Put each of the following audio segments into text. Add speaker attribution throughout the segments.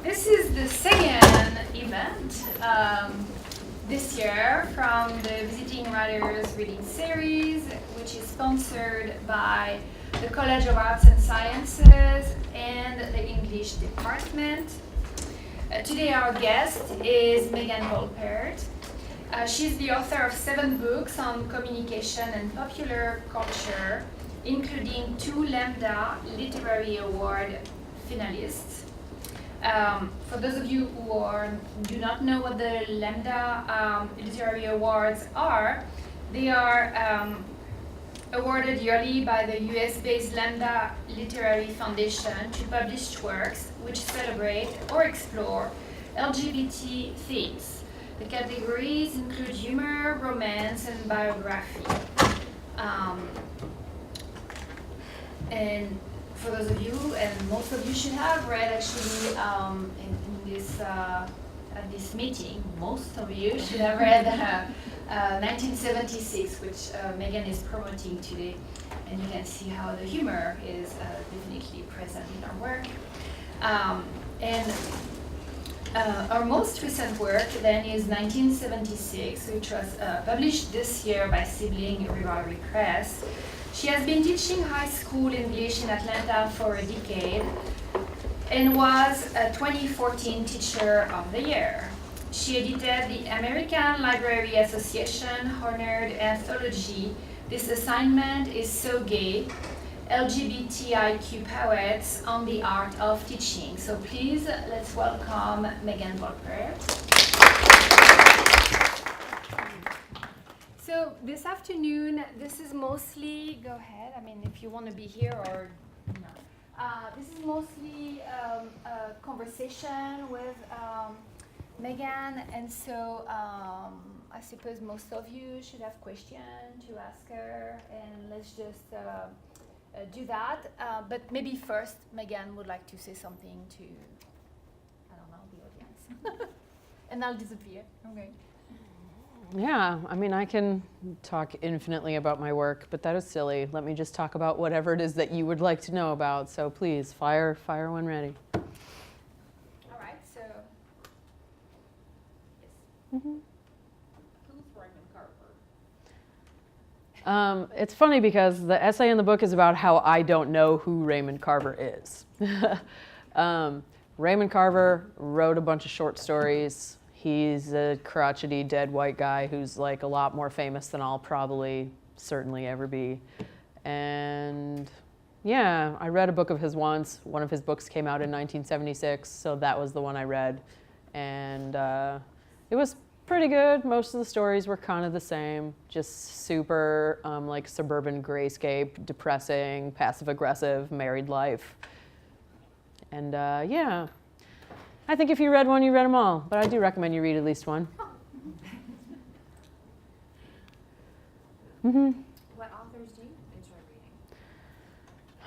Speaker 1: This is the second event this year from the Visiting Writers Reading Series, which is sponsored by the College of Arts and Sciences and the English Department. Today our guest is Megan Volpert. She's the author of 7 books on communication and popular culture, including 2 Lambda Literary Award finalists. For those of you who do not know what the Lambda Literary Awards are, they are awarded yearly by the US-based Lambda Literary Foundation to published works which celebrate or explore LGBT themes. The categories include humor, romance, and biography. And for those of you, and most of you should have read actually in this at this meeting, most of you should have read 1976, which Megan is promoting today, and you can see how the humor is definitely present in our work. And our most recent work then is 1976, which was published this year by Sibling Rivalry Press. She has been teaching high school English in Atlanta for a decade and was a 2014 Teacher of the Year. She edited the American Library Association honored anthology, This Assignment is So Gay, LGBTIQ Poets on the Art of Teaching. So please, let's welcome Megan Volpert. So this afternoon, this is mostly, go ahead, I mean, if you want to be here or no. This is mostly a conversation with Megan, and so I suppose most of you should have questions to ask her, and let's just do that. But maybe first, Megan would like to say something to, I don't know, the audience. And I'll disappear. Okay.
Speaker 2: Yeah, I mean, I can talk infinitely about my work, but that is silly. Let me just talk about whatever it is that you would like to know about. So please, fire when ready.
Speaker 1: All right, so, yes.
Speaker 2: Mm-hmm.
Speaker 1: Who's Raymond Carver?
Speaker 2: It's funny because the essay in the book is about how I don't know who Raymond Carver is. Raymond Carver wrote a bunch of short stories. He's a crotchety, dead white guy who's like a lot more famous than I'll probably certainly ever be. And yeah, I read a book of his once. One of his books came out in 1976, so that was the one I read. And it was pretty good. Most of the stories were kind of the same, just super like suburban grayscape, depressing, passive-aggressive, married life. And yeah. I think if you read one, you read them all, but I do recommend you read at least one. Mm-hmm.
Speaker 1: What authors do you enjoy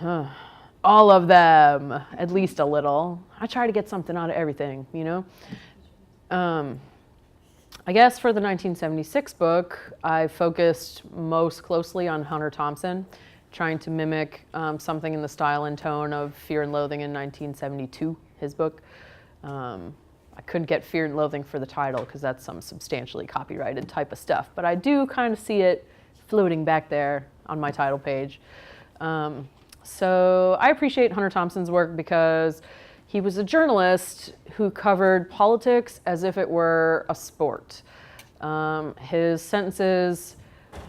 Speaker 1: reading?
Speaker 2: All of them, at least a little. I try to get something out of everything, you know? I guess for the 1976 book, I focused most closely on Hunter Thompson, trying to mimic something in the style and tone of Fear and Loathing in 1972, his book. I couldn't get Fear and Loathing for the title because that's some substantially copyrighted type of stuff, but I do kind of see it floating back there on my title page. So I appreciate Hunter Thompson's work because he was a journalist who covered politics as if it were a sport. His sentences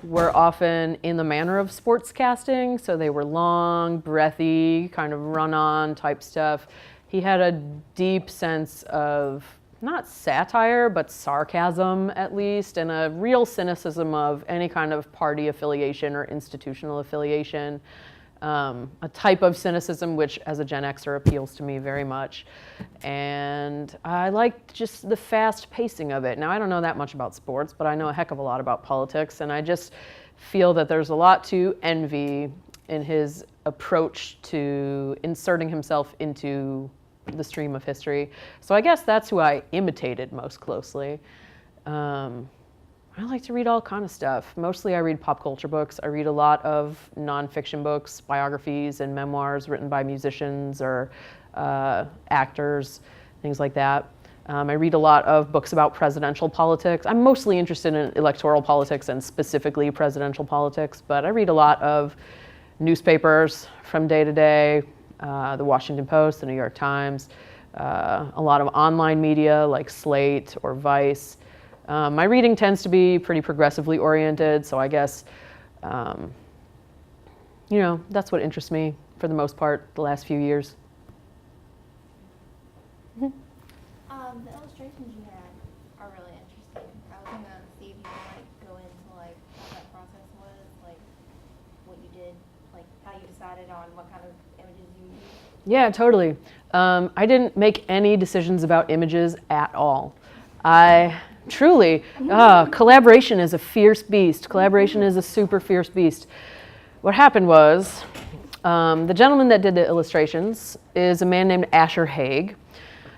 Speaker 2: were often in the manner of sportscasting, so they were long, breathy, kind of run-on type stuff. He had a deep sense of, not satire, but sarcasm at least, and a real cynicism of any kind of party affiliation or institutional affiliation. A type of cynicism which, as a Gen Xer, appeals to me very much. And I liked just the fast pacing of it. Now, I don't know that much about sports, but I know a heck of a lot about politics, and I just feel that there's a lot to envy in his approach to inserting himself into the stream of history. So I guess that's who I imitated most closely. I like to read all kind of stuff. Mostly I read pop culture books. I read a lot of nonfiction books, biographies and memoirs written by musicians or actors. things like that. I read a lot of books about presidential politics. I'm mostly interested in electoral politics and specifically presidential politics, but I read a lot of newspapers from day to day, the Washington Post, the New York Times, a lot of online media like Slate or Vice. My reading tends to be pretty progressively oriented, so I guess, that's what interests me for the most part the last few years.
Speaker 3: The illustrations you had are really interesting. I was gonna see if you could go into how that process was, what you did, how you decided on what kind of images you used.
Speaker 2: Yeah, totally. I didn't make any decisions about images at all. I truly, collaboration is a fierce beast. Collaboration is a super fierce beast. What happened was, the gentleman that did the illustrations is a man named Asher Haig.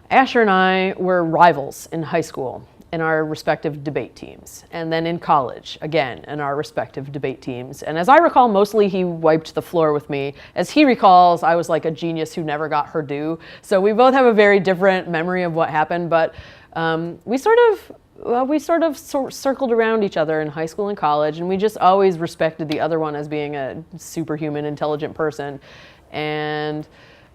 Speaker 2: Asher and I were rivals in high school in our respective debate teams, and then in college, again, in our respective debate teams. And as I recall, mostly he wiped the floor with me. As he recalls, I was like a genius who never got her due. So we both have a very different memory of what happened, but we sort of circled around each other in high school and college, and we just always respected the other one as being a superhuman, intelligent person. And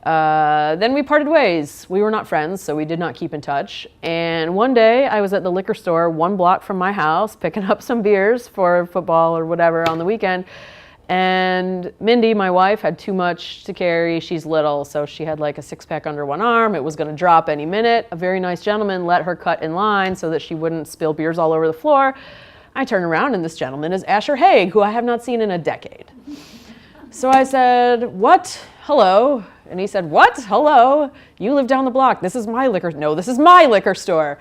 Speaker 2: then we parted ways. We were not friends, so we did not keep in touch. And one day I was at the liquor store 1 block from my house picking up some beers for football or whatever on the weekend. And Mindy, my wife, had too much to carry. She's little, so she had like a 6-pack under one arm. It was going to drop any minute. A very nice gentleman let her cut in line so that she wouldn't spill beers all over the floor. I turn around and this gentleman is Asher Haig, who I have not seen in a decade. So I said, "What? Hello." And he said, "What? Hello? You live down the block. This is my liquor. No, this is my liquor store."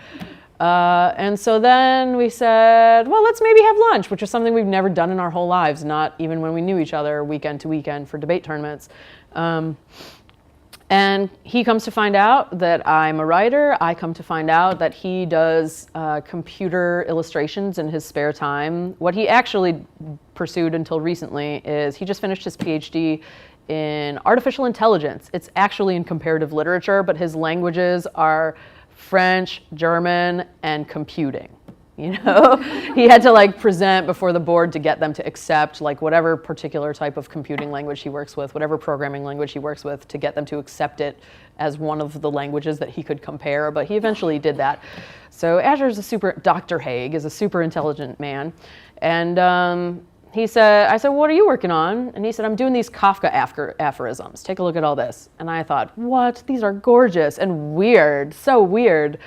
Speaker 2: And so then we said, well, let's maybe have lunch, which is something we've never done in our whole lives, not even when we knew each other weekend to weekend for debate tournaments. And he comes to find out that I'm a writer. I come to find out that he does computer illustrations in his spare time. What he actually pursued until recently is he just finished his PhD in artificial intelligence. It's actually in comparative literature, but his languages are French, German, and computing. He had to present before the board to get them to accept whatever particular type of computing language he works with, whatever programming language he works with, to get them to accept it as one of the languages that he could compare. But he eventually did that. So Dr. Haig is a super intelligent man. And I said, "What are you working on?" And he said, "I'm doing these Kafka aphorisms. Take a look at all this." And I thought, what? These are gorgeous and weird, so weird.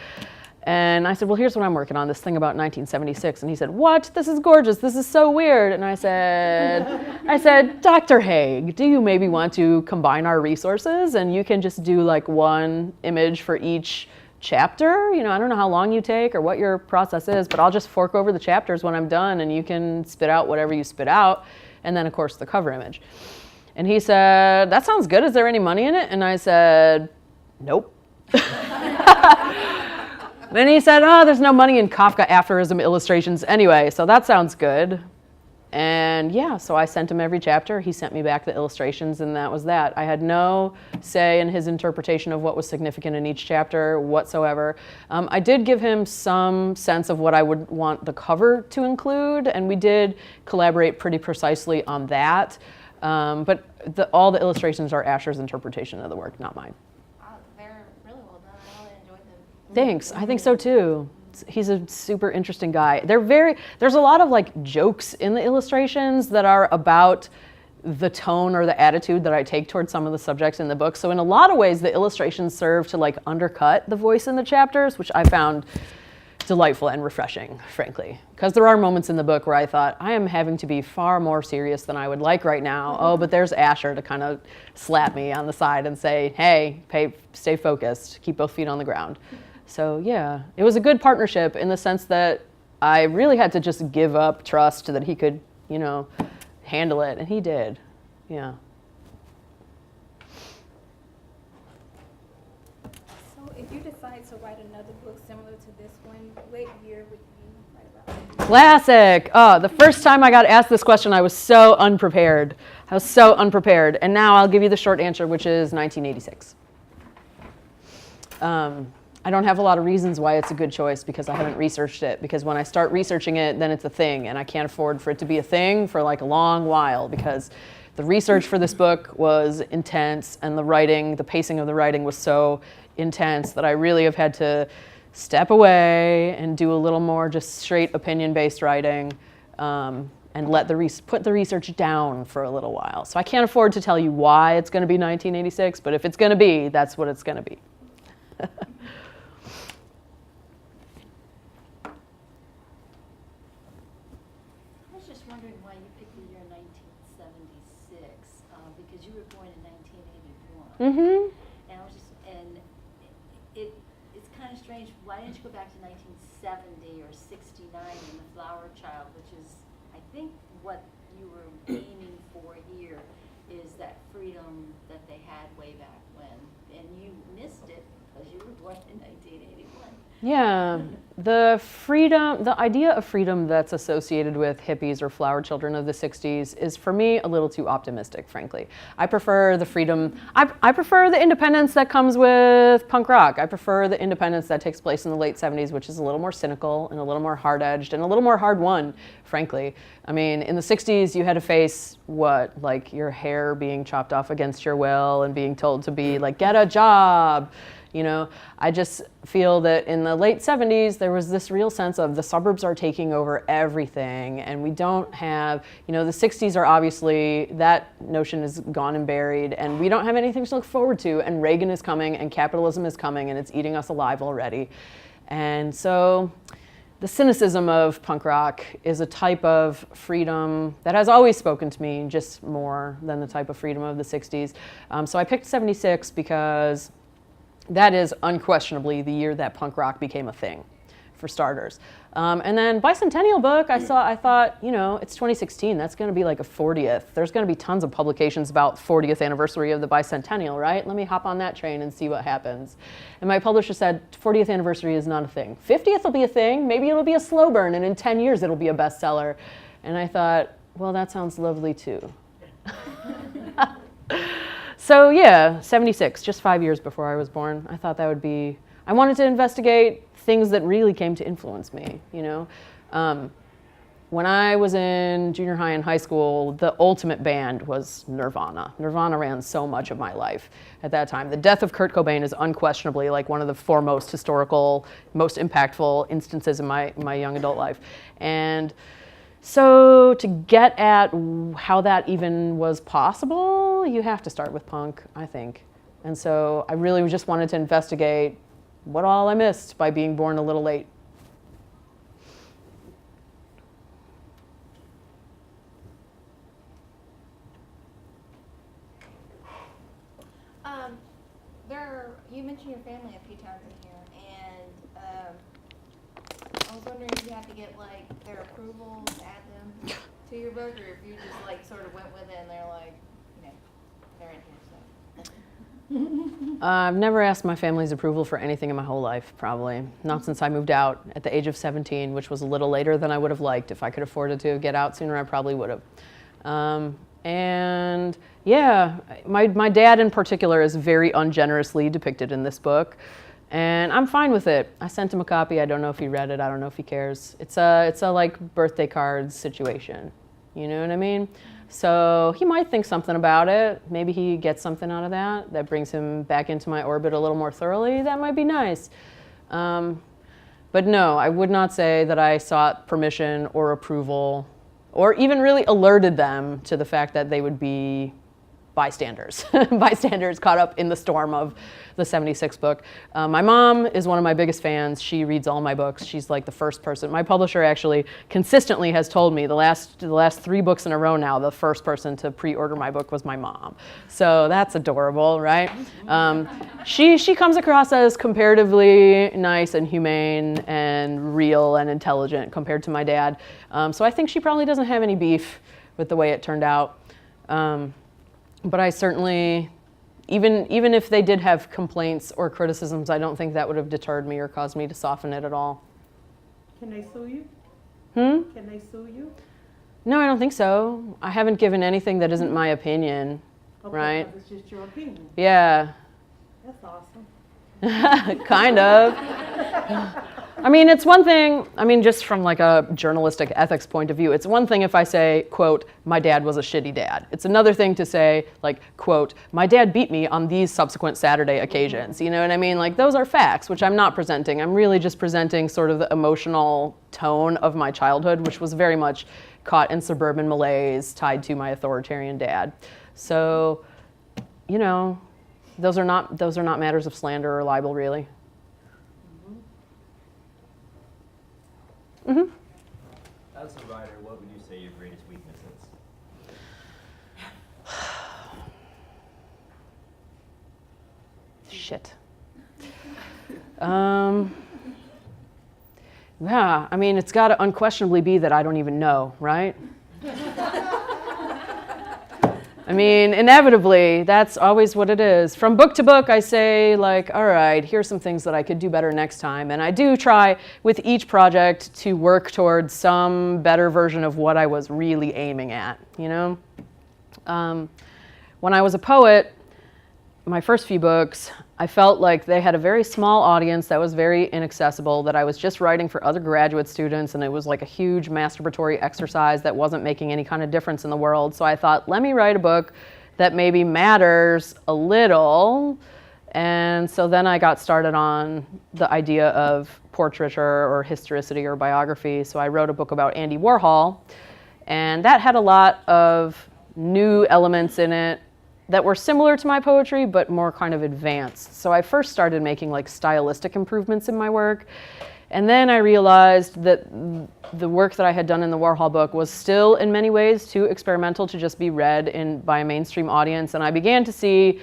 Speaker 2: And I said, "Well, here's what I'm working on, this thing about 1976. And he said, "What? This is gorgeous. This is so weird." And I said, "Dr. Haig, do you maybe want to combine our resources and you can just do one image for each chapter? I don't know how long you take or what your process is, but I'll just fork over the chapters when I'm done and you can spit out whatever you spit out. And then, of course, the cover image." And he said, "That sounds good. Is there any money in it?" And I said, "Nope." Then he said, "Oh, there's no money in Kafka aphorism illustrations anyway, so that sounds good." And yeah, so I sent him every chapter. He sent me back the illustrations, and that was that. I had no say in his interpretation of what was significant in each chapter whatsoever. I did give him some sense of what I would want the cover to include, and we did collaborate pretty precisely on that. But all the illustrations are Asher's interpretation of the work, not mine.
Speaker 3: They're really well done. I really enjoyed them.
Speaker 2: Thanks. I think so too. He's a super interesting guy. There's a lot of jokes in the illustrations that are about the tone or the attitude that I take towards some of the subjects in the book. So in a lot of ways, the illustrations serve to undercut the voice in the chapters, which I found delightful and refreshing, frankly. Because there are moments in the book where I thought, I am having to be far more serious than I would like right now. Oh, but there's Asher to kind of slap me on the side and say, hey, stay focused, keep both feet on the ground. So yeah, it was a good partnership in the sense that I really had to just give up trust that he could, handle it, and he did. Yeah.
Speaker 4: So if you decide to write another book similar to this one, what year would you write about?
Speaker 2: Classic. Oh, the first time I got asked this question, I was so unprepared. And now I'll give you the short answer, which is 1986. I don't have a lot of reasons why it's a good choice because I haven't researched it. Because when I start researching it, then it's a thing, and I can't afford for it to be a thing for like a long while because the research for this book was intense, and the pacing of the writing was so intense that I really have had to step away and do a little more just straight opinion-based writing, and put the research down for a little while. So I can't afford to tell you why it's going to be 1986, but if it's going to be, that's what it's going to be.
Speaker 5: I was just wondering why you picked the year 1976, because you were born in 1981.
Speaker 2: Mm-hmm.
Speaker 5: And it's kind of strange. Why didn't you go back to 1970 or 69 in The Flower Child, which is, I think, what you were aiming for here is that freedom that they had way back when, and you missed it because you were born in 1981.
Speaker 2: Yeah, the idea of freedom that's associated with hippies or flower children of the 60s is for me a little too optimistic, frankly. I prefer the freedom, I prefer the independence that comes with punk rock. I prefer the independence that takes place in the late 70s, which is a little more cynical and a little more hard-edged and a little more hard-won, frankly. I mean, in the 60s, you had to face like your hair being chopped off against your will and being told to be like, get a job. You know, I just feel that in the late 70s, there was this real sense of the suburbs are taking over everything, and we don't have, the 60s are obviously, that notion is gone and buried, and we don't have anything to look forward to, and Reagan is coming, and capitalism is coming, and it's eating us alive already. And so the cynicism of punk rock is a type of freedom that has always spoken to me, just more than the type of freedom of the 60s. So I picked 76 because that is unquestionably the year that punk rock became a thing, for starters. And then bicentennial book, I thought, it's 2016, that's going to be like a 40th. There's going to be tons of publications about 40th anniversary of the bicentennial, right? Let me hop on that train and see what happens. And my publisher said, 40th anniversary is not a thing. 50th will be a thing, maybe it'll be a slow burn, and in 10 years it'll be a bestseller. And I thought, well, that sounds lovely too. So yeah, 76, just 5 years before I was born. I thought that would be, I wanted to investigate things that really came to influence me, When I was in junior high and high school, the ultimate band was Nirvana. Nirvana ran so much of my life at that time. The death of Kurt Cobain is unquestionably like one of the foremost historical, most impactful instances in my young adult life. And so to get at how that even was possible, you have to start with punk, I think. And so I really just wanted to investigate what all I missed by being born a little late.
Speaker 3: You mentioned your family a few times in here, and I was wondering if you had to get like their approval to add them to your book, or if you just like sort of went with it and they're like, they're in here, so.
Speaker 2: I've never asked my family's approval for anything in my whole life, probably. Not since I moved out at the age of 17, which was a little later than I would have liked. If I could afford to get out sooner, I probably would have. And yeah, my dad in particular is very ungenerously depicted in this book. And I'm fine with it. I sent him a copy. I don't know if he read it. I don't know if he cares. It's a like birthday cards situation. You know what I mean? So he might think something about it. Maybe he gets something out of that brings him back into my orbit a little more thoroughly. That might be nice. But no, I would not say that I sought permission or approval or even really alerted them to the fact that they would be bystanders, bystanders caught up in the storm of the 76 book. My mom is one of my biggest fans. She reads all my books. She's like the first person. My publisher actually consistently has told me the last 3 books in a row now, the first person to pre-order my book was my mom. So that's adorable, right? She comes across as comparatively nice and humane and real and intelligent compared to my dad. So I think she probably doesn't have any beef with the way it turned out. But I certainly, even if they did have complaints or criticisms, I don't think that would have deterred me or caused me to soften it at all.
Speaker 6: Can they sue you? Can they sue you?
Speaker 2: No, I don't think so. I haven't given anything that isn't my opinion,
Speaker 6: Okay,
Speaker 2: right?
Speaker 6: It's just your opinion.
Speaker 2: Yeah.
Speaker 6: That's awesome.
Speaker 2: Kind of. I mean, it's one thing, just from like a journalistic ethics point of view, it's one thing if I say, quote, my dad was a shitty dad. It's another thing to say, like, quote, my dad beat me on these subsequent Saturday occasions. You know what I mean? Like, those are facts, which I'm not presenting. I'm really just presenting sort of the emotional tone of my childhood, which was very much caught in suburban malaise tied to my authoritarian dad. So, you know, those are not matters of slander or libel, really. Mm-hmm.
Speaker 7: As a writer, what would you say your greatest weakness is?
Speaker 2: Shit. Yeah, it's got to unquestionably be that I don't even know, right? Inevitably, that's always what it is. From book to book, I say, like, all right, here's some things that I could do better next time. And I do try with each project to work towards some better version of what I was really aiming at, you know? When I was a poet, my first few books, I felt like they had a very small audience that was very inaccessible, that I was just writing for other graduate students, and it was like a huge masturbatory exercise that wasn't making any kind of difference in the world. So I thought, let me write a book that maybe matters a little. And so then I got started on the idea of portraiture or historicity or biography. So I wrote a book about Andy Warhol, and that had a lot of new elements in it that were similar to my poetry, but more kind of advanced. So I first started making like stylistic improvements in my work. And then I realized that the work that I had done in the Warhol book was still in many ways too experimental to just be read by a mainstream audience. And I began to see,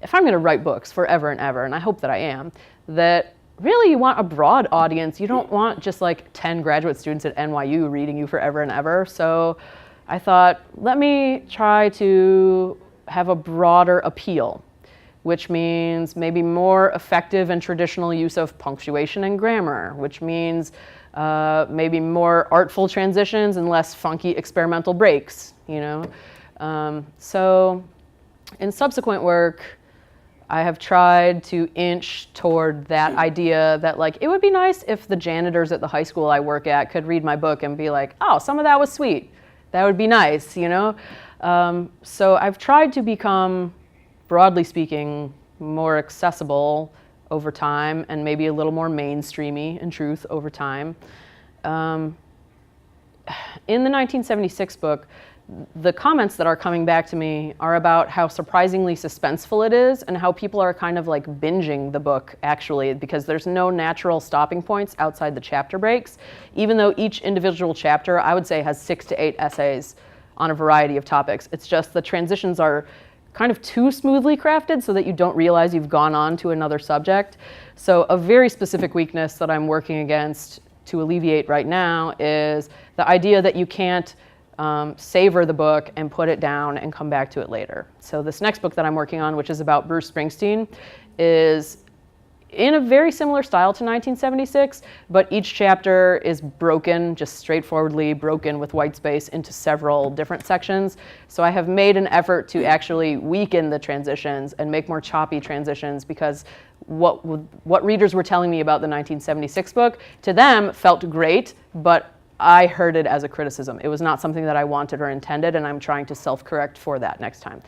Speaker 2: if I'm gonna write books forever and ever, and I hope that I am, that really you want a broad audience. You don't want just like 10 graduate students at NYU reading you forever and ever. So I thought, let me try to have a broader appeal, which means maybe more effective and traditional use of punctuation and grammar, which means maybe more artful transitions and less funky experimental breaks, you know? So in subsequent work, I have tried to inch toward that idea that like, it would be nice if the janitors at the high school I work at could read my book and be like, oh, some of that was sweet. That would be nice, you know? So I've tried to become, broadly speaking, more accessible over time and maybe a little more mainstreamy in truth over time. In the 1976 book, the comments that are coming back to me are about how surprisingly suspenseful it is and how people are kind of like binging the book actually, because there's no natural stopping points outside the chapter breaks, even though each individual chapter I would say has 6 to 8 essays on a variety of topics. It's just the transitions are kind of too smoothly crafted so that you don't realize you've gone on to another subject. So a very specific weakness that I'm working against to alleviate right now is the idea that you can't savor the book and put it down and come back to it later. So this next book that I'm working on, which is about Bruce Springsteen, is in a very similar style to 1976, but each chapter is broken, just straightforwardly broken with white space into several different sections. So I have made an effort to actually weaken the transitions and make more choppy transitions, because what readers were telling me about the 1976 book, to them felt great, but I heard it as a criticism. It was not something that I wanted or intended, and I'm trying to self-correct for that next time.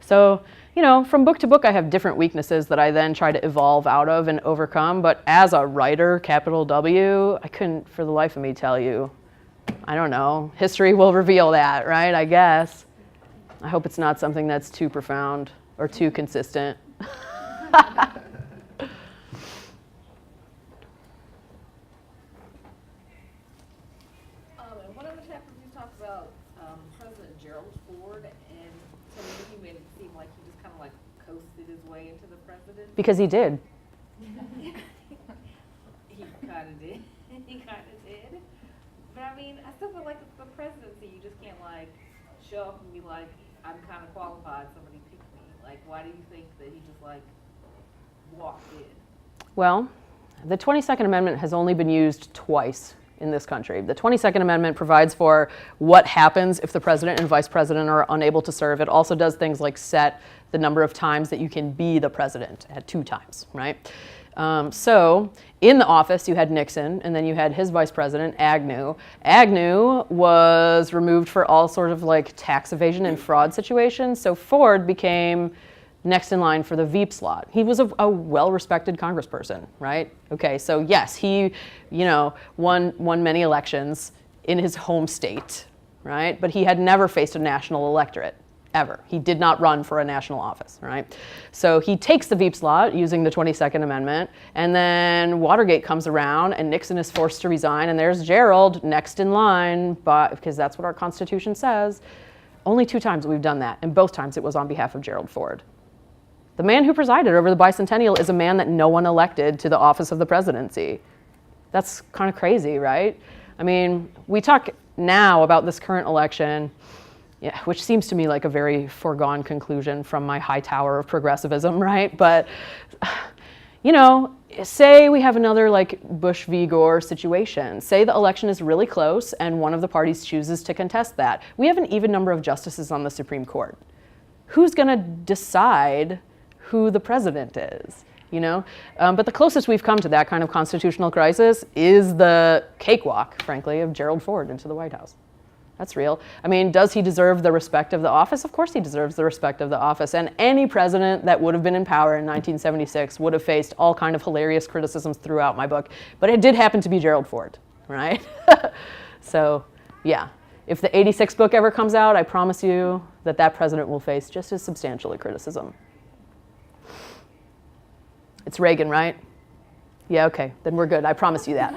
Speaker 2: So, you know, from book to book, I have different weaknesses that I then try to evolve out of and overcome. But as a writer, capital W, I couldn't for the life of me tell you. I don't know. History will reveal that, right? I guess. I hope it's not something that's too profound or too consistent.
Speaker 8: In one of the chapters you talked about President Gerald Ford, and to me he made it seem like he just kind of like coasted his way into the presidency.
Speaker 2: Because he did.
Speaker 8: He kind of did. He kind of did. But I mean, I still feel like it's the presidency. You just can't like show up and be like, I'm kind of qualified. Somebody pick me. Like, why do you think that he just like walked in?
Speaker 2: Well, the 22nd Amendment has only been used twice in this country. The 22nd Amendment provides for what happens if the president and vice president are unable to serve. It also does things like set the number of times that you can be the president at 2 times, right? So in the office, you had Nixon, and then you had his vice president, Agnew. Agnew was removed for all sort of like tax evasion and fraud situations. So Ford became next in line for the Veep slot. He was a well-respected congressperson, right? Okay, so yes, he, won many elections in his home state, right? But he had never faced a national electorate, ever. He did not run for a national office, right? So he takes the Veep slot using the 22nd Amendment, and then Watergate comes around, and Nixon is forced to resign, and there's Gerald next in line, because that's what our Constitution says. Only 2 times we've done that, and both times it was on behalf of Gerald Ford. The man who presided over the bicentennial is a man that no one elected to the office of the presidency. That's kind of crazy, right? I mean, we talk now about this current election, which seems to me like a very foregone conclusion from my high tower of progressivism, right? But, say we have another like Bush v. Gore situation. Say the election is really close and one of the parties chooses to contest that. We have an even number of justices on the Supreme Court. Who's going to decide who the president is? But the closest we've come to that kind of constitutional crisis is the cakewalk, frankly, of Gerald Ford into the White House. That's real. I mean, does he deserve the respect of the office? Of course he deserves the respect of the office. And any president that would have been in power in 1976 would have faced all kind of hilarious criticisms throughout my book. But it did happen to be Gerald Ford, right? So, yeah. If the 86 book ever comes out, I promise you that president will face just as substantial a criticism. It's Reagan, right? Yeah, okay, then we're good. I promise you that.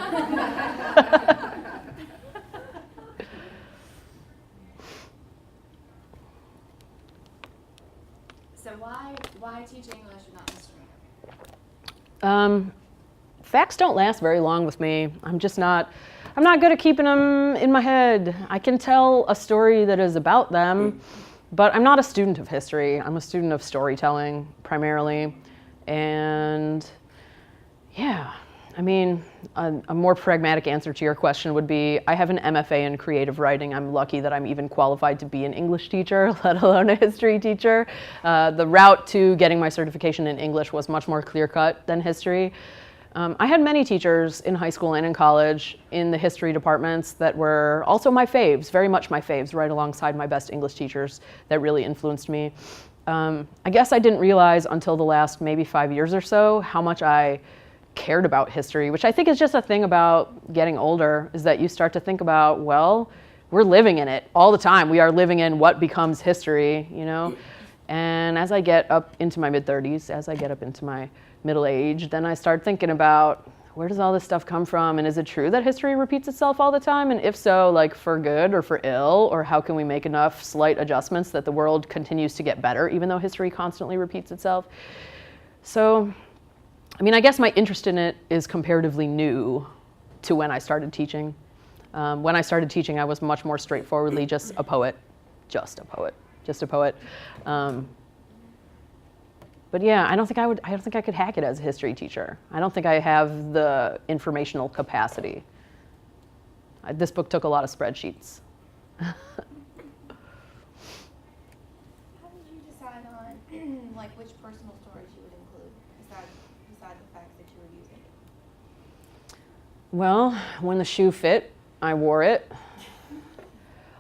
Speaker 1: So why teach English and not history?
Speaker 2: Facts don't last very long with me. I'm not good at keeping them in my head. I can tell a story that is about them, but I'm not a student of history. I'm a student of storytelling, primarily. And yeah, I mean, a more pragmatic answer to your question would be, I have an MFA in creative writing. I'm lucky that I'm even qualified to be an English teacher, let alone a history teacher. The route to getting my certification in English was much more clear-cut than history. I had many teachers in high school and in college in the history departments that were also my faves, very much my faves, right alongside my best English teachers that really influenced me. I guess I didn't realize until the last maybe 5 years or so how much I cared about history, which I think is just a thing about getting older, is that you start to think about, well, we're living in it all the time. We are living in what becomes history, And as I get up into my mid-30s, as I get up into my middle age, then I start thinking about, where does all this stuff come from? And is it true that history repeats itself all the time? And if so, like for good or for ill, or how can we make enough slight adjustments that the world continues to get better, even though history constantly repeats itself? So, I mean, I guess my interest in it is comparatively new to when I started teaching. When I started teaching, I was much more straightforwardly just a poet. But yeah, I don't think I could hack it as a history teacher. I don't think I have the informational capacity. This book took a lot of spreadsheets.
Speaker 3: How did you decide on like which personal stories you would include besides the facts that you were using?
Speaker 2: Well, when the shoe fit, I wore it.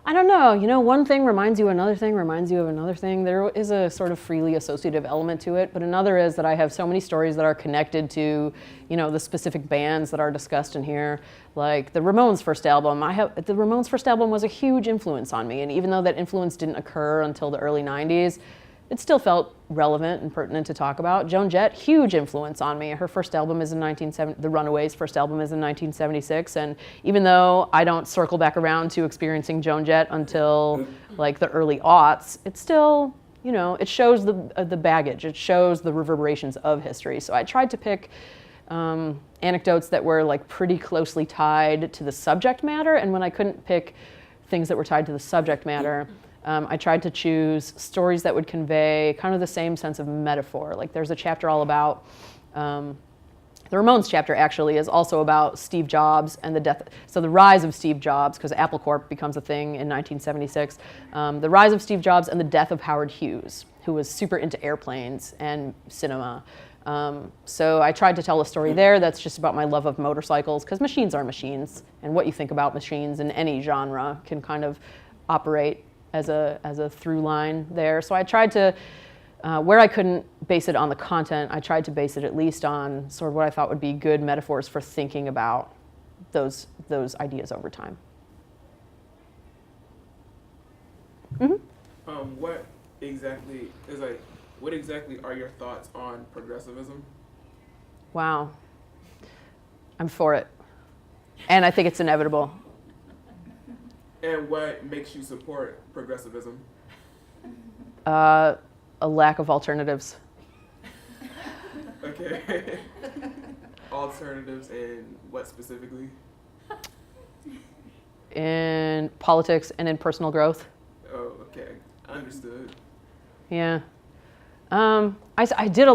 Speaker 2: I don't know, one thing reminds you, another thing reminds you of another thing. There is a sort of freely associative element to it, but another is that I have so many stories that are connected to, the specific bands that are discussed in here. Like the Ramones' first album, the Ramones' first album was a huge influence on me, and even though that influence didn't occur until the early 90s, it still felt relevant and pertinent to talk about. Joan Jett, huge influence on me. Her first album is in 1970, The Runaways' first album is in 1976, and even though I don't circle back around to experiencing Joan Jett until like the early aughts, it still, it shows the baggage, it shows the reverberations of history. So I tried to pick anecdotes that were like pretty closely tied to the subject matter, and when I couldn't pick things that were tied to the subject matter, I tried to choose stories that would convey kind of the same sense of metaphor. Like there's a chapter all about, the Ramones chapter actually is also about Steve Jobs and the death, so the rise of Steve Jobs, because Apple Corp becomes a thing in 1976, the rise of Steve Jobs and the death of Howard Hughes, who was super into airplanes and cinema. So I tried to tell a story there that's just about my love of motorcycles, because machines are machines, and what you think about machines in any genre can kind of operate as a through line there. So I tried to, where I couldn't base it on the content, I tried to base it at least on sort of what I thought would be good metaphors for thinking about those ideas over time. Mm-hmm.
Speaker 9: What exactly are your thoughts on progressivism?
Speaker 2: Wow. I'm for it. And I think it's inevitable.
Speaker 9: And what makes you support progressivism?
Speaker 2: A lack of alternatives.
Speaker 9: Okay. Alternatives in what specifically?
Speaker 2: In politics and in personal growth.
Speaker 9: Oh, okay. Understood.
Speaker 2: Yeah. I did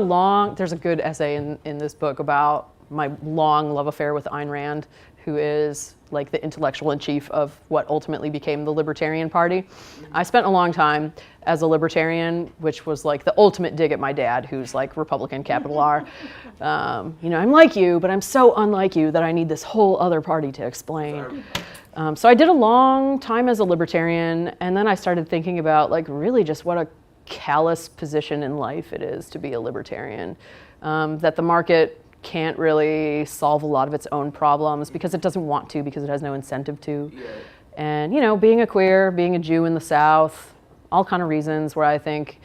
Speaker 2: there's a good essay in this book about my long love affair with Ayn Rand, who is like the intellectual in chief of what ultimately became the Libertarian Party. I spent a long time as a libertarian, which was like the ultimate dig at my dad, who's like Republican, capital R. I'm like you, but I'm so unlike you that I need this whole other party to explain. So I did a long time as a libertarian, and then I started thinking about like really just what a callous position in life it is to be a libertarian, that the market can't really solve a lot of its own problems because it doesn't want to, because it has no incentive to.
Speaker 9: Yeah.
Speaker 2: And being a queer, being a Jew in the South, all kind of reasons where I think,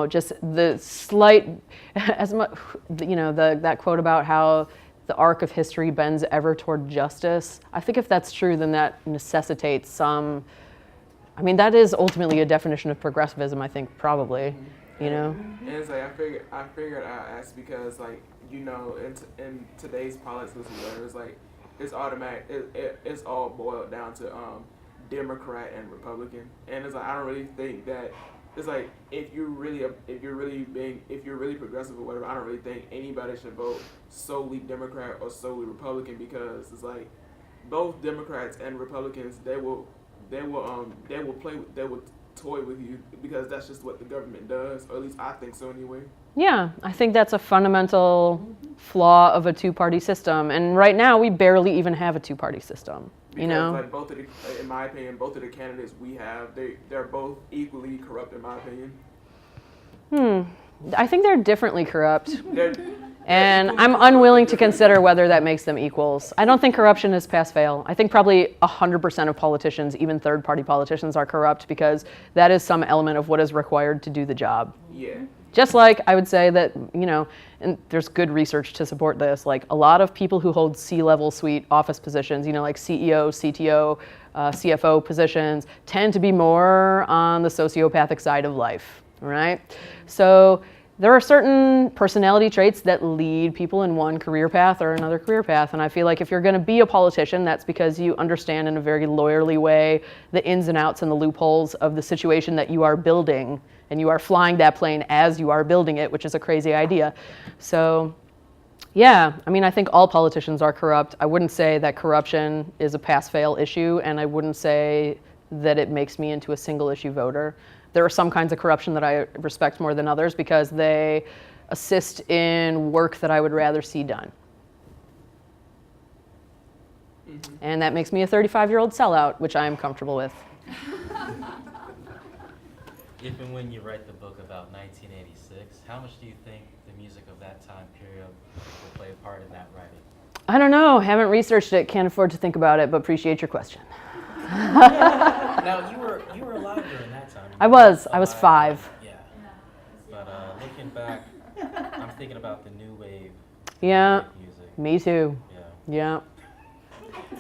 Speaker 2: just the slight, as much, that quote about how the arc of history bends ever toward justice. I think if that's true, then that necessitates that is ultimately a definition of progressivism, I think, probably,
Speaker 9: And it's like, I figured I'd ask because, like, in today's politics, it's like, it's automatic, it's all boiled down to Democrat and Republican. And it's like, I don't really think that, it's like, if you're really progressive or whatever, I don't really think anybody should vote solely Democrat or solely Republican, because it's like, both Democrats and Republicans, they will toy with you, because that's just what the government does, or at least I think so anyway.
Speaker 2: Yeah, I think that's a fundamental flaw of a two-party system. And right now, we barely even have a two-party system,
Speaker 9: Because, like, in my opinion, both of the candidates we have, they're both equally corrupt, in my opinion.
Speaker 2: I think they're differently corrupt. And
Speaker 9: equally
Speaker 2: I'm
Speaker 9: corrupt,
Speaker 2: unwilling
Speaker 9: but
Speaker 2: to
Speaker 9: they're
Speaker 2: consider whether that makes them equals. I don't think corruption is pass-fail. I think probably 100% of politicians, even third-party politicians, are corrupt, because that is some element of what is required to do the job.
Speaker 9: Yeah.
Speaker 2: Just like I would say that, and there's good research to support this, like a lot of people who hold C-level suite office positions, like CEO, CTO, CFO positions, tend to be more on the sociopathic side of life, right? So there are certain personality traits that lead people in one career path or another career path. And I feel like if you're going to be a politician, that's because you understand in a very lawyerly way the ins and outs and the loopholes of the situation that you are building. And you are flying that plane as you are building it, which is a crazy idea. So, yeah, I think all politicians are corrupt. I wouldn't say that corruption is a pass-fail issue, and I wouldn't say that it makes me into a single-issue voter. There are some kinds of corruption that I respect more than others because they assist in work that I would rather see done. Mm-hmm. And that makes me a 35-year-old sellout, which I am comfortable with.
Speaker 10: If and when you write the book about 1986, how much do you think the music of that time period will play a part in that writing?
Speaker 2: I don't know. Haven't researched it. Can't afford to think about it, but appreciate your question.
Speaker 10: Now, you were alive during that time.
Speaker 2: I was 5.
Speaker 10: Yeah. But looking back, I'm thinking about the new wave music.
Speaker 2: Me too. Yeah.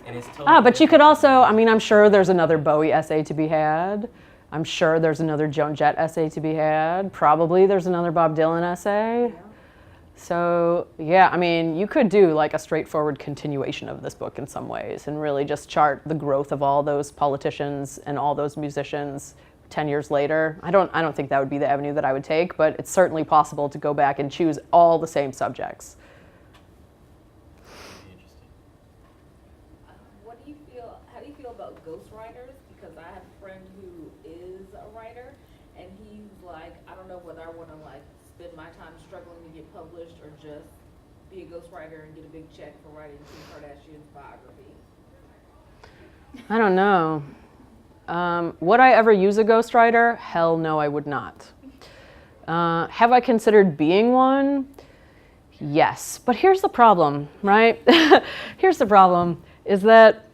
Speaker 10: And it's totally
Speaker 2: but you could also, I'm sure there's another Bowie essay to be had. I'm sure there's another Joan Jett essay to be had. Probably there's another Bob Dylan essay. Yeah. So, yeah, you could do like a straightforward continuation of this book in some ways and really just chart the growth of all those politicians and all those musicians 10 years later. I don't think that would be the avenue that I would take, but it's certainly possible to go back and choose all the same subjects.
Speaker 8: How do you feel about ghostwriters? Because I have a friend who is a writer, and he's like, I don't know what like spend my time struggling to get published, or just be a ghostwriter and get a big check for writing Kim Kardashian's biography?
Speaker 2: I don't know. Would I ever use a ghostwriter? Hell no, I would not. Have I considered being one? Yes. But here's the problem, right? Here's the problem, is that,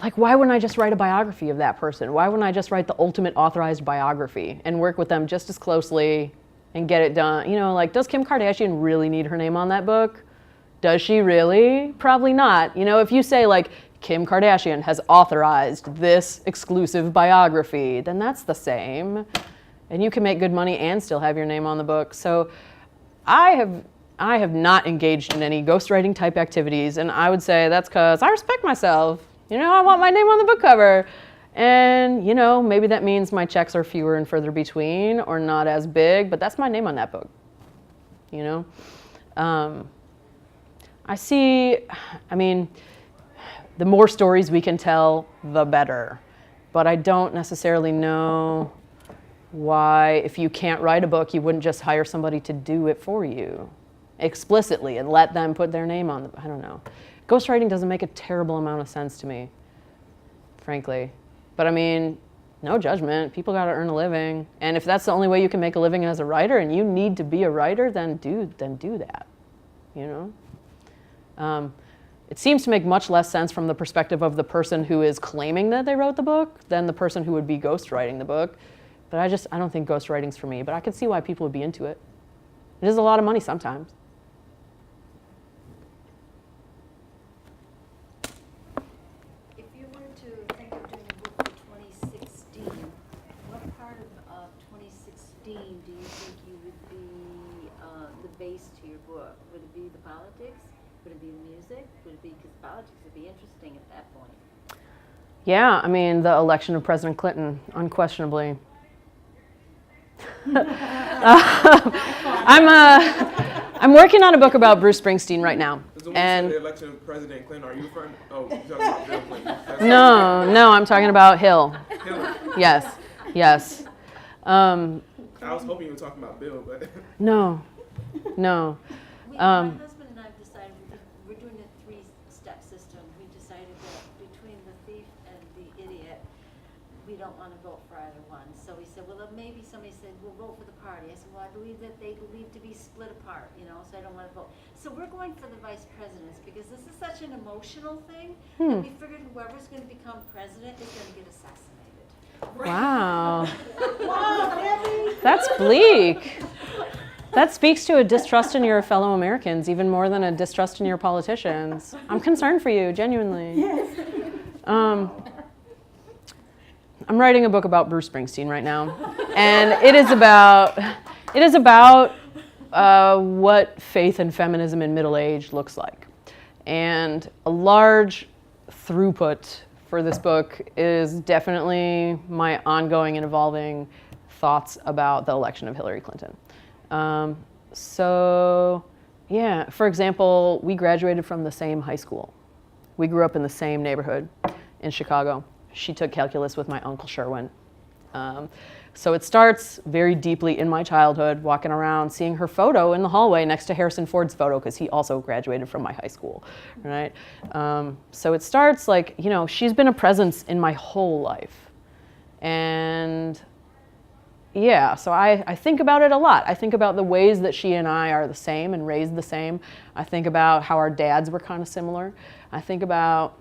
Speaker 2: like, why wouldn't I just write a biography of that person? Why wouldn't I just write the ultimate authorized biography and work with them just as closely and get it done? You know, like, does Kim Kardashian really need her name on that book? Does she really? Probably not. You know, if you say, like, Kim Kardashian has authorized this exclusive biography, then that's the same. And you can make good money and still have your name on the book. So I have not engaged in any ghostwriting type activities, and I would say that's because I respect myself. You know, I want my name on the book cover. And, you know, maybe that means my checks are fewer and further between or not as big, but that's my name on that book, you know? I mean, the more stories we can tell, the better. But I don't necessarily know why, if you can't write a book, you wouldn't just hire somebody to do it for you explicitly and let them put their name on the, I don't know. Ghostwriting doesn't make a terrible amount of sense to me, frankly. But I mean, no judgment. People got to earn a living. And if that's the only way you can make a living as a writer and you need to be a writer, then do that, you know? It seems to make much less sense from the perspective of the person who is claiming that they wrote the book than the person who would be ghostwriting the book. But I don't think ghostwriting's for me, but I can see why people would be into it. It is a lot of money sometimes.
Speaker 5: If you were to think of doing a book for 2016, what part of 2016 do you think you would be the base to your book? Would it be the politics? Would it be the music? Would it be, because politics would be interesting at that point?
Speaker 2: Yeah, I mean, the election of President Clinton, unquestionably. I'm working on a book about Bruce Springsteen right now.
Speaker 9: And the election of President Clinton, are you referring? Oh, you're talking about Bill Clinton.
Speaker 2: No, I'm talking about Hill. Yes.
Speaker 9: I was hoping you were talking about Bill, but
Speaker 2: No.
Speaker 5: My husband and I have decided we're doing a 3-step system. We decided that between the thief and the idiot, we don't want to vote for either one. So we said, well, maybe somebody said, we'll vote for the party. I said, well, I believe that they believe to be split apart, you know, so I don't want to vote. So we're going for the vice presidents because this is such an emotional thing that we figured whoever's going to become president is going to get assassinated.
Speaker 2: Wow. That's bleak. That speaks to a distrust in your fellow Americans, even more than a distrust in your politicians. I'm concerned for you, genuinely. I'm writing a book about Bruce Springsteen right now, and it is about what faith and feminism in middle age looks like. And a large throughput for this book is definitely my ongoing and evolving thoughts about the election of Hillary Clinton. So, yeah, for example, we graduated from the same high school. We grew up in the same neighborhood in Chicago. She took calculus with my Uncle Sherwin. So it starts very deeply in my childhood, walking around, seeing her photo in the hallway next to Harrison Ford's photo, because he also graduated from my high school, right? So it starts like, you know, she's been a presence in my whole life. And yeah, so I think about it a lot. I think about the ways that she and I are the same and raised the same. I think about how our dads were kind of similar. I think about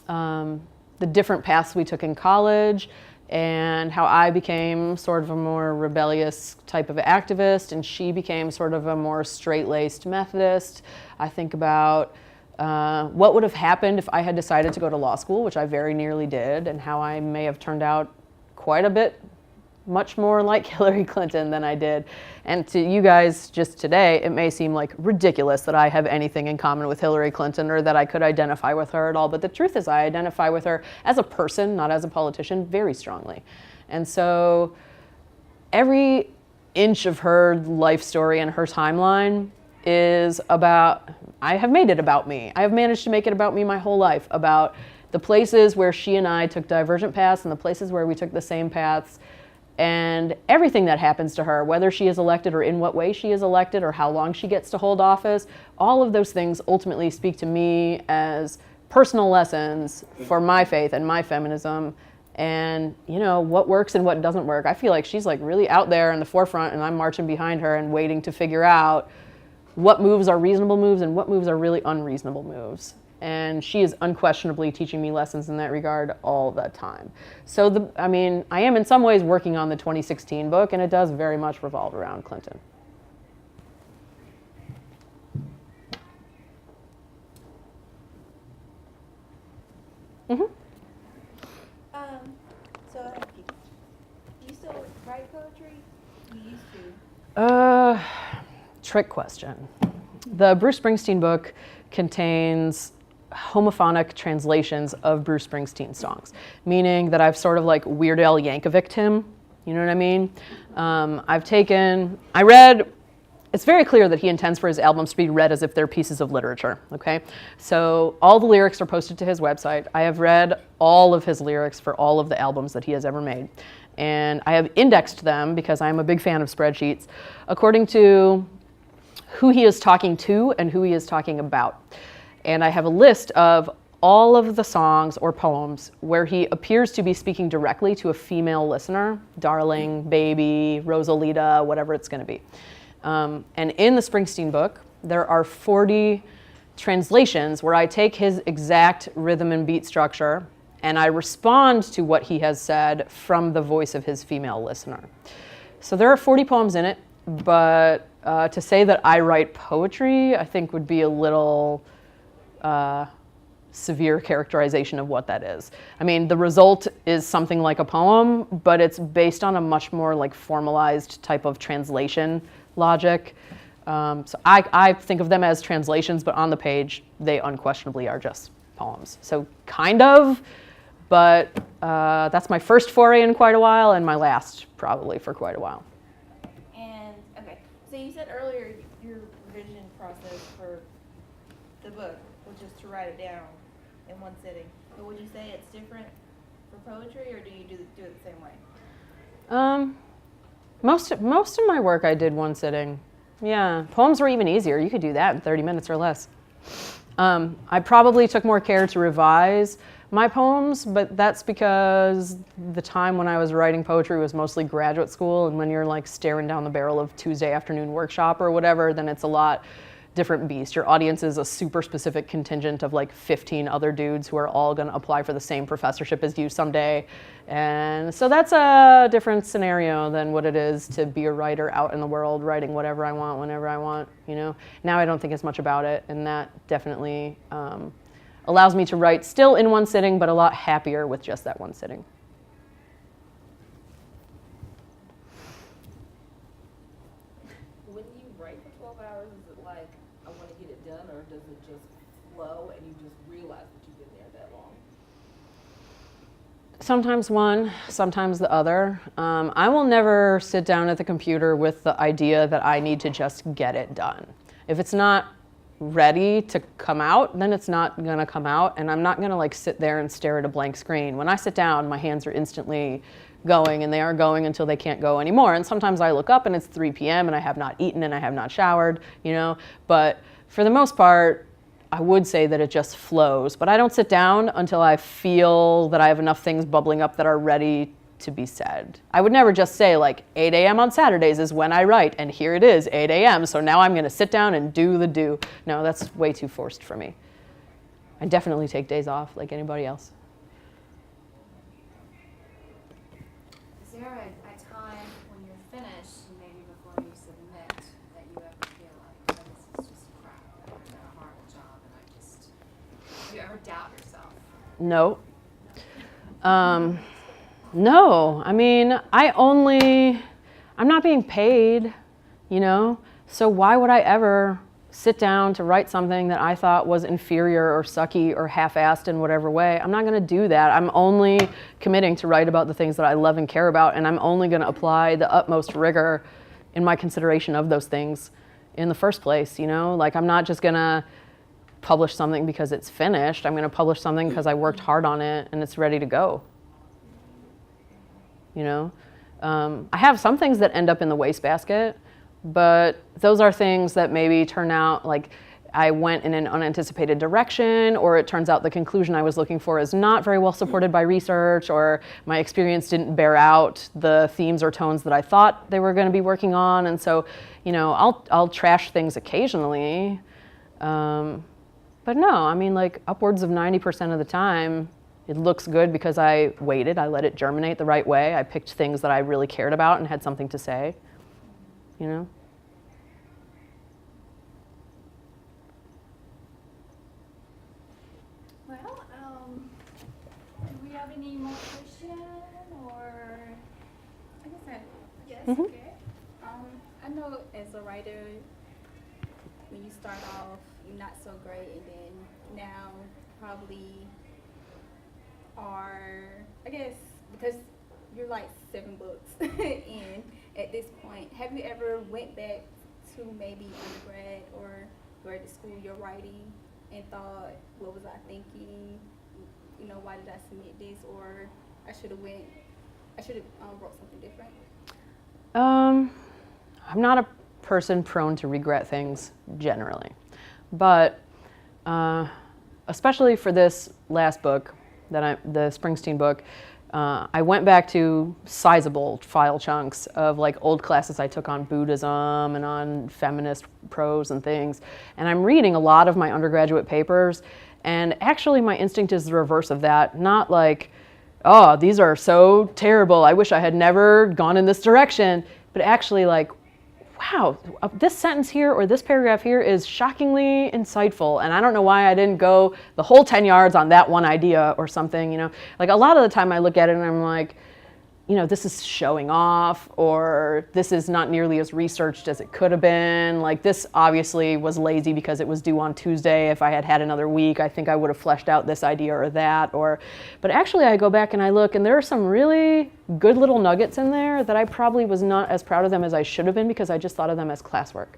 Speaker 2: the different paths we took in college and how I became sort of a more rebellious type of activist and she became sort of a more straight-laced Methodist. I think about what would have happened if I had decided to go to law school, which I very nearly did, and how I may have turned out quite a bit much more like Hillary Clinton than I did. And to you guys just today, it may seem like ridiculous that I have anything in common with Hillary Clinton or that I could identify with her at all. But the truth is I identify with her as a person, not as a politician, very strongly. And so every inch of her life story and her timeline is about, I have made it about me. I have managed to make it about me my whole life, about the places where she and I took divergent paths and the places where we took the same paths. And everything that happens to her, whether she is elected or in what way she is elected or how long she gets to hold office, all of those things ultimately speak to me as personal lessons for my faith and my feminism, and what works and what doesn't work. I feel like she's like really out there in the forefront, and I'm marching behind her and waiting to figure out what moves are reasonable moves and what moves are really unreasonable moves. And she is unquestionably teaching me lessons in that regard all the time. So I am in some ways working on the 2016 book, and it does very much revolve around Clinton. Mm-hmm.
Speaker 3: So I have to. Do you still write poetry? You used to.
Speaker 2: Trick question. The Bruce Springsteen book contains homophonic translations of Bruce Springsteen songs, meaning that I've sort of like Weird Al Yankovic'd him. You know what I mean? It's very clear that he intends for his albums to be read as if they're pieces of literature, okay? So all the lyrics are posted to his website. I have read all of his lyrics for all of the albums that he has ever made. And I have indexed them, because I'm a big fan of spreadsheets, according to who he is talking to and who he is talking about. And I have a list of all of the songs or poems where he appears to be speaking directly to a female listener, darling, baby, Rosalita, whatever it's going to be. And in the Springsteen book, there are 40 translations where I take his exact rhythm and beat structure and I respond to what he has said from the voice of his female listener. So there are 40 poems in it, but to say that I write poetry, I think would be a little severe characterization of what that is. I mean, the result is something like a poem, but it's based on a much more like formalized type of translation logic. So I think of them as translations, but on the page, they unquestionably are just poems. So kind of, but that's my first foray in quite a while, and my last probably for quite a while.
Speaker 3: And, okay, so you said earlier your revision process for the book was just to write it down in one sitting. But would you say it's different for poetry, or do you do it the same way?
Speaker 2: Most of my work I did one sitting. Yeah, poems were even easier. You could do that in 30 minutes or less. I probably took more care to revise my poems, but that's because the time when I was writing poetry was mostly graduate school, and when you're like staring down the barrel of Tuesday afternoon workshop or whatever, then it's a lot different beast. Your audience is a super specific contingent of like 15 other dudes who are all going to apply for the same professorship as you someday. And so that's a different scenario than what it is to be a writer out in the world, writing whatever I want, whenever I want, you know. Now I don't think as much about it, and that definitely allows me to write still in one sitting, but a lot happier with just that one sitting.
Speaker 8: When you write for 12 hours, is it like, I want to get it done, or does it just flow and you just realize that you've been there that long?
Speaker 2: Sometimes one, sometimes the other. I will never sit down at the computer with the idea that I need to just get it done. If it's not ready to come out, then it's not gonna come out, and I'm not gonna like sit there and stare at a blank screen. When I sit down, my hands are instantly going, and they are going until they can't go anymore. And sometimes I look up and it's 3 p.m. and I have not eaten and I have not showered, you know. But for the most part, I would say that it just flows. But I don't sit down until I feel that I have enough things bubbling up that are ready to be said. I would never just say like 8 a.m. on Saturdays is when I write, and here it is, 8 a.m. So now I'm gonna sit down and do the do. No, that's way too forced for me. I definitely take days off like anybody else.
Speaker 1: Is there a time when you're finished, maybe before you submit, that you ever feel like, oh, this is just crap, I've done a horrible job, and you ever doubt yourself?
Speaker 2: No. No, I mean, I'm not being paid, you know? So why would I ever sit down to write something that I thought was inferior or sucky or half-assed in whatever way? I'm not gonna do that. I'm only committing to write about the things that I love and care about, and I'm only gonna apply the utmost rigor in my consideration of those things in the first place, you know? Like, I'm not just gonna publish something because it's finished. I'm gonna publish something because I worked hard on it and it's ready to go. You know, I have some things that end up in the wastebasket, but those are things that maybe turn out like I went in an unanticipated direction, or it turns out the conclusion I was looking for is not very well supported by research, or my experience didn't bear out the themes or tones that I thought they were going to be working on. And so, you know, I'll trash things occasionally. But no, I mean, like upwards of 90% of the time, it looks good because I waited, I let it germinate the right way. I picked things that I really cared about and had something to say, you know?
Speaker 1: Well, do we have any more questions or?
Speaker 4: I guess yes,
Speaker 2: Mhm.
Speaker 4: okay. I know as a writer, when you start off, you're not so great, and then now probably are, I guess, because you're like 7 books in at this point. Have you ever went back to maybe undergrad or graduate school you're writing and thought, what was I thinking? You know, why did I submit this? Or I should have wrote something different?
Speaker 2: I'm not a person prone to regret things generally, but especially for this last book, the Springsteen book, I went back to sizable file chunks of like old classes I took on Buddhism and on feminist prose and things, and I'm reading a lot of my undergraduate papers, and actually my instinct is the reverse of that, not like, oh, these are so terrible, I wish I had never gone in this direction, but actually like, wow, this sentence here or this paragraph here is shockingly insightful, and I don't know why I didn't go the whole 10 yards on that one idea or something, you know. Like a lot of the time I look at it and I'm like, you know, this is showing off, or this is not nearly as researched as it could have been. Like this obviously was lazy because it was due on Tuesday. If I had had another week, I think I would have fleshed out this idea or that. But actually I go back and I look and there are some really good little nuggets in there that I probably was not as proud of them as I should have been because I just thought of them as classwork.